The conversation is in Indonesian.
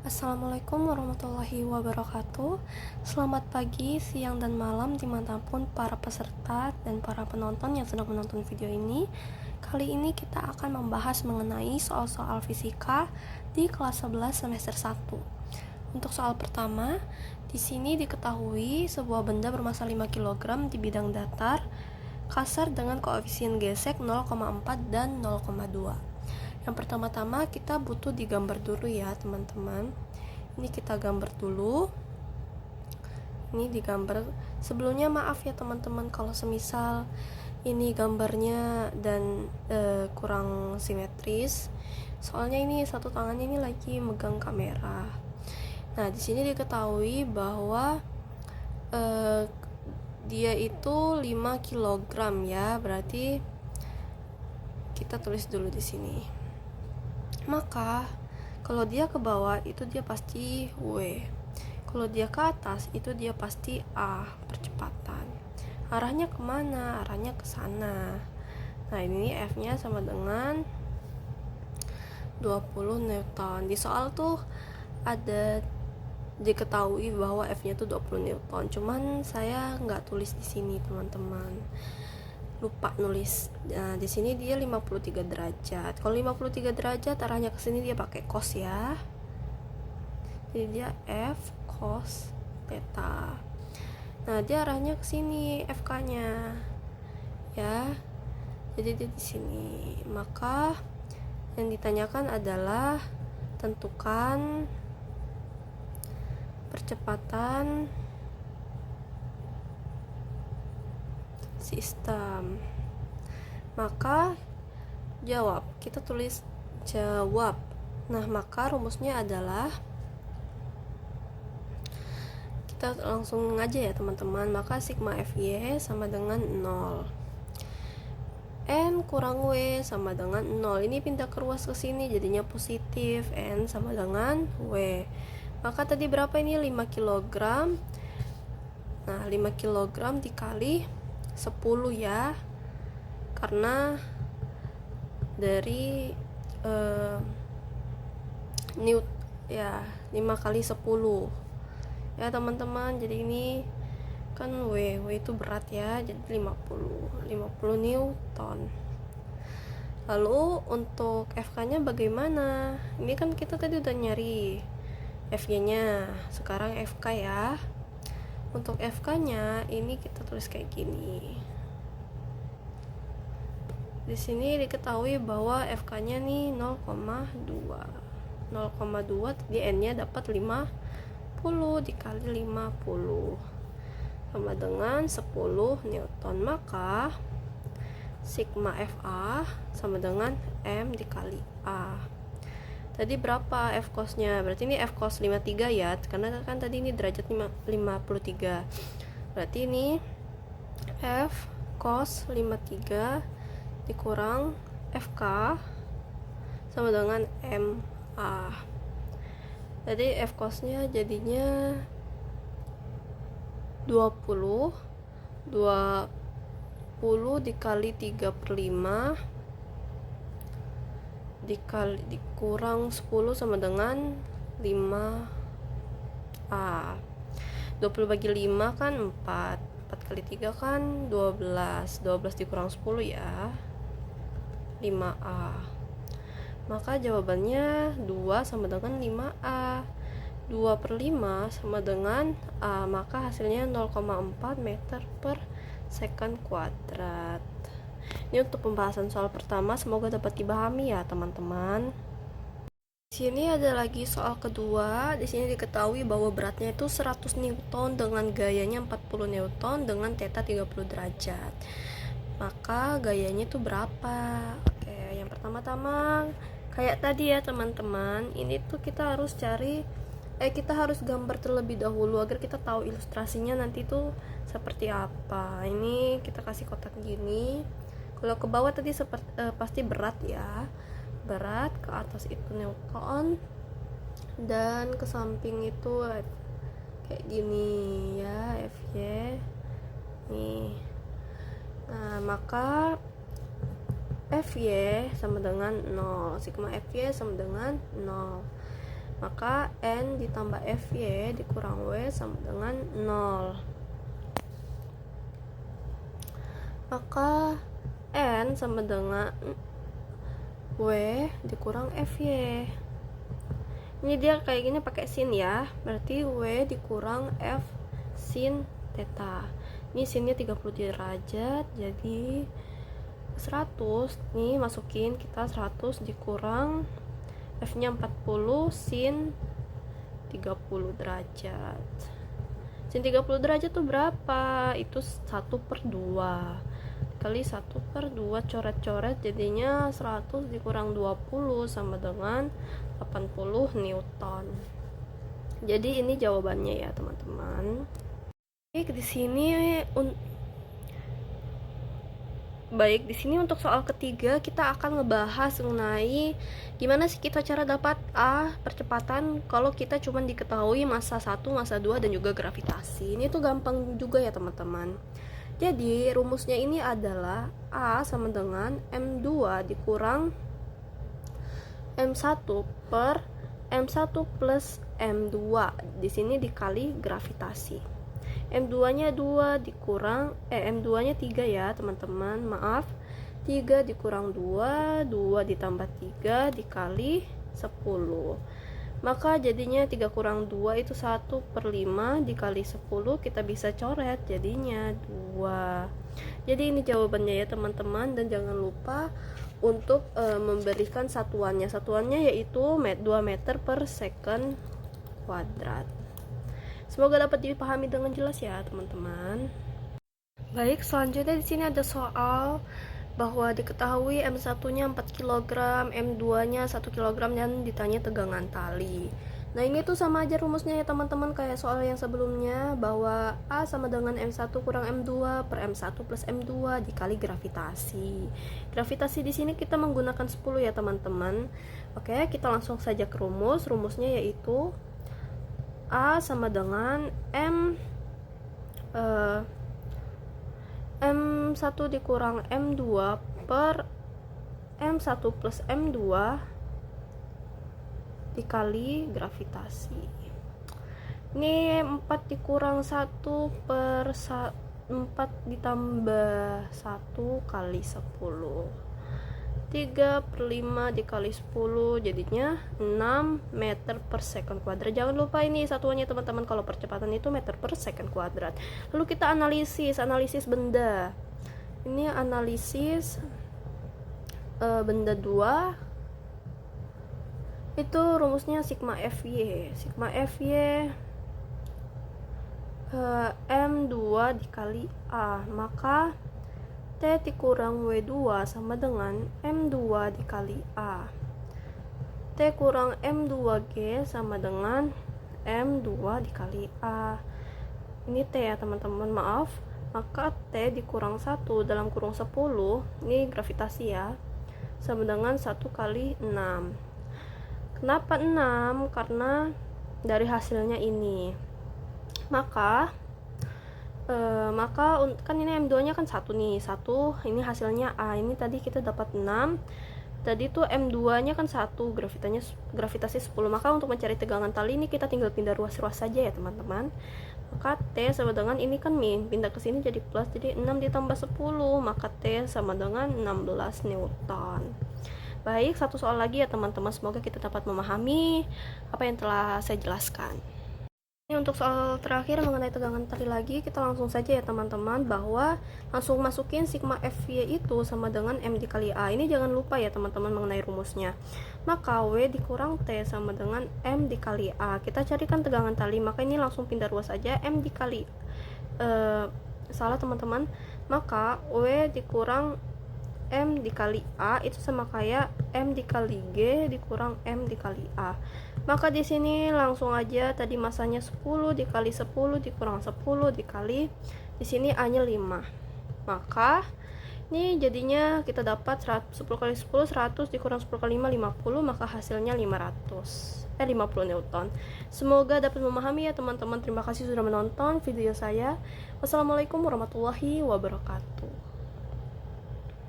Assalamualaikum warahmatullahi wabarakatuh. Selamat pagi, siang, dan malam dimanapun para peserta dan para penonton yang sedang menonton video ini. Kali ini kita akan membahas mengenai soal-soal fisika di kelas 11 semester 1. Untuk soal pertama, di sini diketahui sebuah benda bermassa 5 kg di bidang datar kasar dengan koefisien gesek 0,4 dan 0,2. Yang pertama-tama kita butuh digambar dulu ya teman-teman. Ini kita gambar dulu. Ini digambar. Sebelumnya maaf ya teman-teman kalau semisal ini gambarnya dan kurang simetris. Soalnya ini satu tangannya ini lagi megang kamera. Nah, di sini diketahui bahwa dia itu 5 kg ya. Berarti kita tulis dulu di sini. Maka kalau dia ke bawah itu dia pasti W, kalau dia ke atas itu dia pasti A, percepatan. Arahnya kemana? Arahnya ke sana. Nah, ini F nya sama dengan 20 Newton. Di soal tuh ada diketahui bahwa F nya tuh 20 Newton, cuman saya nggak tulis di sini teman-teman, lupa nulis. Nah, di sini dia 53 derajat. Kalau 53 derajat arahnya ke sini dia pakai cos ya. Jadi dia F cos theta. Nah, dia arahnya ke sini FK-nya. Ya. Jadi dia di sini. Maka yang ditanyakan adalah tentukan percepatan sistem. Maka jawab, kita tulis jawab. Nah, maka rumusnya adalah, kita langsung aja ya teman-teman. Maka sigma Fy sama dengan 0, N kurang W sama dengan 0. Ini pindah ke ruas ke sini jadinya positif. N sama dengan W. Maka tadi berapa ini? 5 kg. Nah, 5 kg dikali 10 ya, karena dari Newt ya, 5 kali 10 ya teman-teman. Jadi ini kan W itu berat ya, jadi 50 Newton. Lalu untuk FK nya bagaimana? Ini kan kita tadi udah nyari FY nya, sekarang FK ya. Untuk FK-nya ini kita tulis kayak gini. Di sini diketahui bahwa FK-nya nih 0,2. 0,2 di N-nya dapat 50 dikali 50 sama dengan 10 Newton. Maka sigma FA sama dengan M dikali A. Tadi berapa F cos-nya? Berarti ini F cos 53 ya, karena kan tadi ini derajat 53. Berarti ini F cos 53 dikurang FK sama dengan MA. Jadi F cos-nya jadinya 20 dikali 3/5 dikurang 10 sama dengan 5A. 20 bagi 5 kan 4 kali 3 kan 12 dikurang 10 ya, 5A. Maka jawabannya 2 sama dengan 5A. 2/5 sama dengan A, maka hasilnya 0,4 meter per second kuadrat. Ini untuk pembahasan soal pertama, semoga dapat dipahami ya teman-teman. Di sini ada lagi soal kedua. Di sini diketahui bahwa beratnya itu 100 Newton dengan gayanya 40 Newton dengan theta 30 derajat. Maka gayanya itu berapa? Oke, yang pertama-tama kayak tadi ya teman-teman. Ini tuh kita harus kita harus gambar terlebih dahulu agar kita tahu ilustrasinya nanti tuh seperti apa. Ini kita kasih kotak gini. Kalau ke bawah tadi pasti berat ya, berat, ke atas itu Newton, dan ke samping itu kayak gini ya, Fy nih. Nah, maka Fy sama dengan 0, sigma Fy sama dengan 0. maka N ditambah FY dikurang W sama dengan 0. Maka N sama dengan W dikurang FY. Ini dia kayak gini pakai sin ya, berarti W dikurang F sin theta. Ini sinnya 30 derajat, jadi 100. Nih masukin kita 100 dikurang F nya 40 sin 30 derajat. Sin 30 derajat tuh berapa? Itu 1/2 kali 1/2, coret-coret jadinya 100 dikurang 20 sama dengan 80 Newton. Jadi ini jawabannya ya teman-teman. Di sini untuk soal ketiga kita akan ngebahas mengenai gimana sih kita cara dapat A percepatan kalau kita cuma diketahui massa 1, massa 2 dan juga gravitasi. Ini tuh gampang juga ya teman-teman. Jadi rumusnya ini adalah A sama dengan M2 dikurang M1 per M1 plus M2. Di sini dikali gravitasi. M2-nya 2 dikurang M2-nya 3 ya teman-teman, maaf, 3 dikurang 2 ditambah 3 dikali 10, maka jadinya 3 kurang 2 itu 1/5 dikali 10, kita bisa coret jadinya 2. Jadi ini jawabannya ya teman-teman, dan jangan lupa untuk memberikan satuannya yaitu 2 meter per second kuadrat. Semoga dapat dipahami dengan jelas ya teman-teman. Baik, selanjutnya di sini ada soal bahwa diketahui M1-nya 4 kg, M2-nya 1 kg dan ditanya tegangan tali. Nah, ini tuh sama aja rumusnya ya teman-teman kayak soal yang sebelumnya, bahwa A sama dengan M1 kurang M2 per M1 plus M2 dikali gravitasi. Gravitasi di sini kita menggunakan 10 ya teman-teman. Oke, kita langsung saja ke rumus. Rumusnya yaitu A sama dengan M1 dikurang M2 per M1 plus M2 dikali gravitasi. Ini 4 dikurang 1 per 4 ditambah 1 kali 10, 3/5 dikali 10 jadinya 6 meter per second kuadrat. Jangan lupa ini satuannya teman-teman, kalau percepatan itu meter per second kuadrat. Lalu kita analisis benda. Ini analisis benda 2 itu rumusnya sigma FY. Sigma FY M2 dikali A, maka T dikurang W2 sama dengan M2 dikali A. T kurang M2G sama dengan M2 dikali A. Ini T ya teman-teman, maaf. Maka T dikurang 1 dalam kurung 10, ini gravitasi ya, sama dengan 1 kali 6. Kenapa 6? Karena dari hasilnya ini. Maka kan ini M2 nya kan 1 nih, 1 ini hasilnya A, ini tadi kita dapat 6, tadi tuh M2 nya kan 1, gravitasi 10, maka untuk mencari tegangan tali ini kita tinggal pindah ruas-ruas saja ya teman-teman. Maka T sama dengan ini kan min, pindah ke sini jadi plus, jadi 6 ditambah 10, maka T sama dengan 16 Newton. Baik, satu soal lagi ya teman-teman, semoga kita dapat memahami apa yang telah saya jelaskan. Untuk soal terakhir mengenai tegangan tali lagi, kita langsung saja ya teman-teman, bahwa langsung masukin sigma FY itu sama dengan M dikali A. Ini jangan lupa ya teman-teman mengenai rumusnya. Maka W dikurang T sama dengan M dikali A. Kita carikan tegangan tali, maka ini langsung pindah ruas saja, M dikali salah teman-teman. Maka W dikurang M dikali A itu sama kayak M dikali G dikurang M dikali A. Maka di sini langsung aja tadi masanya 10 dikali 10 dikurang 10 dikali, di sini A-nya 5. Maka ini jadinya kita dapat 10 kali 10 100 dikurang 10 kali 5 50, maka hasilnya 50 Newton. Semoga dapat memahami ya teman-teman. Terima kasih sudah menonton video saya. Wassalamualaikum warahmatullahi wabarakatuh.